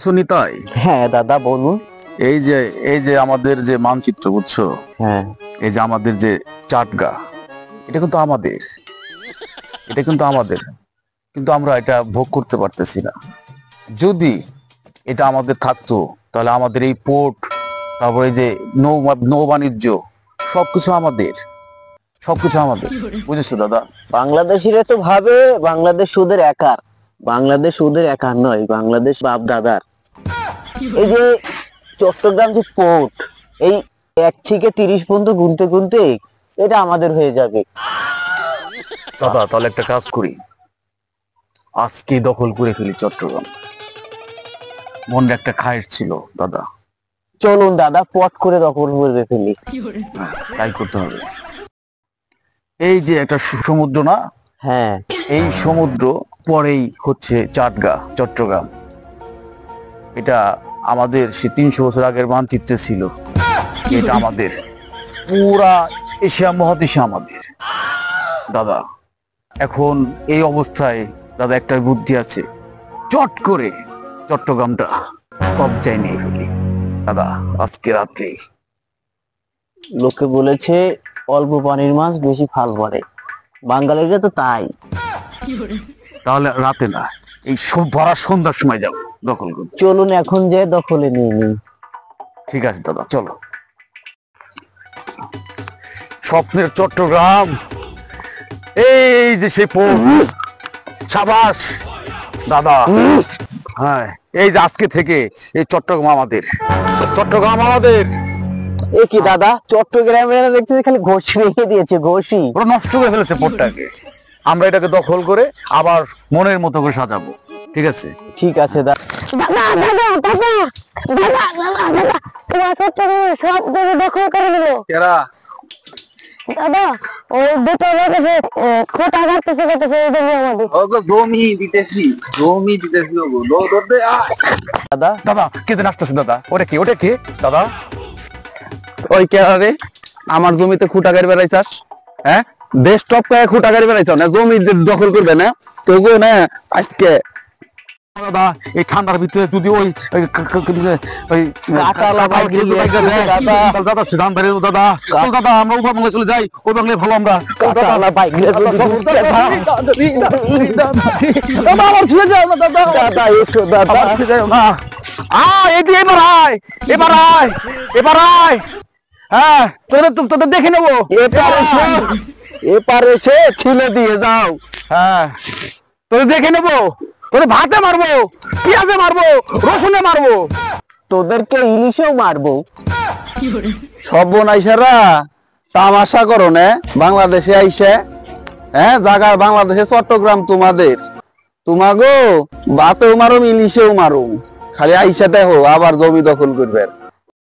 শুনি তাই। হ্যাঁ দাদা বলুন। এই যে আমাদের যে মানচিত্র বুঝছো, হ্যাঁ এই যে আমাদের যে চাটগা, এটা কিন্তু আমাদের, এটা কিন্তু আমাদের, কিন্তু আমরা এটা ভোগ করতে পারতেছি না। যদি এটা আমাদের থাকতো তাহলে আমাদের এই পোর্ট, তারপরে এই যে নৌ বাণিজ্য, সবকিছু আমাদের, সবকিছু আমাদের, বুঝেছো দাদা? বাংলাদেশিরা তো ভাবে বাংলাদেশ ওদের একার, বাংলাদেশ ওদের একার নয়, বাংলাদেশ বাপ দাদার। এই যে চট্টগ্রাম যে পোর্ট, এই 1 থেকে 30 পর্যন্ত গুনতে গুনতে এটা আমাদের হয়ে যাবে। দাদা তাহলে একটা কাজ করি, আজকে দখল করে ফেলি চট্টগ্রাম। মনে একটা খায়ের ছিল দাদা। চলুন দাদা পট করে দখল করে ফেলি। তাই করতে হবে। এই যে একটা সমুদ্র না, হ্যাঁ এই সমুদ্র পরেই হচ্ছে চাটগা, চট্টগ্রাম। এটা আমাদের সে 300 বছর আগের মানচিত্রে ছিল। এটা আমাদের পুরা এশিয়া মহাদেশে আমাদের দাদা। এখন এই অবস্থায় দাদা একটা বুদ্ধি আছে, চট করে চট্টগ্রামটা কবজায় নিয়ে ফেলি দাদা আজকে রাত্রে। লোকে বলেছে অল্প পানির মাছ বেশি ফাল পড়ে, বাঙালিরা তো তাই। তাহলে রাতে না, এই ভরা সন্ধ্যার সময় যাবো দখল করতে। চলুন এখন যে দখলে নিয়ে নিই। ঠিক আছে দাদা চলো। স্বপ্নের চট্টগ্রাম, এই যে সেই পোর্ট, সাবাস দাদা। হ্যাঁ এই যে আজকে থেকে এই চট্টগ্রাম আমাদের, চট্টগ্রাম আমাদের। এ কি দাদা, চট্টগ্রামে দেখছি খালি ঘষি রেখে দিয়েছে, ঘষি। ওরা নষ্ট করে ফেলেছে পোর্টটাকে, আমরা এটাকে দখল করে আবার মনের মতো করে সাজাবো। ঠিক আছে ঠিক আছে দাদা। দাদা দাদা দাদা দাদা দাদা দাদা তোমার চট্টগ্রামে সব জায়গা দখল করে নিল। কেরা? দাদা ওই দুটো লোক এসে খোটা কাটতেছে কাটতেছে এই জমি আমাদের। ওগো জমি দিতেছি, জমি দিতেছি ওগো। দাদা দাদা কে যেন আসতেছে দাদা, ওটা কি, ওটা কি দাদা? ওই কে রে, আমার জমিতে খুঁটা গাড়ি বেড়াইছাস? হ্যাঁ, দেশ টপ করে খুঁটা গাড়ি বেড়াইছ না, জমি দখল করবে না তো গো না আজকে। দাদা এই ঠান্ডার ভিতরে যদি ওই কাঁটালা বাইক দাদা সিদ্ধান বাইরে দাদা, দাদা আমরা ওই বাংলায় চলে যাই, ওই বাংলায় ভালো আমরা। কাঁটালা বাইক দাদা আমার ছুঁয়ে যাও না দাদা, দাদা এসো দাদা। আমার ছুঁয়ে যাও না। এই যে এবার আয়, এবার আয়, এবার আয়। হ্যাঁ তোদের দেখে নেবো। এপারে সে ছিলে দিয়ে যাও। হ্যাঁ তোদের দেখে নেবো, তোদের ভাতে মারবো, পেঁয়াজে মারবো, রসুনে মারবো, তোদেরকে ইলিশেও মারবো। সর্বনাইসারা তামাশা করো না বাংলাদেশে আইসে। হ্যাঁ জায়গা বাংলাদেশে, চট্টগ্রাম তোমাদের, তোমাগো ভাতেও মারুম ইলিশেও মারুম, খালি আইসা দেখো আবার জমি দখল করবে।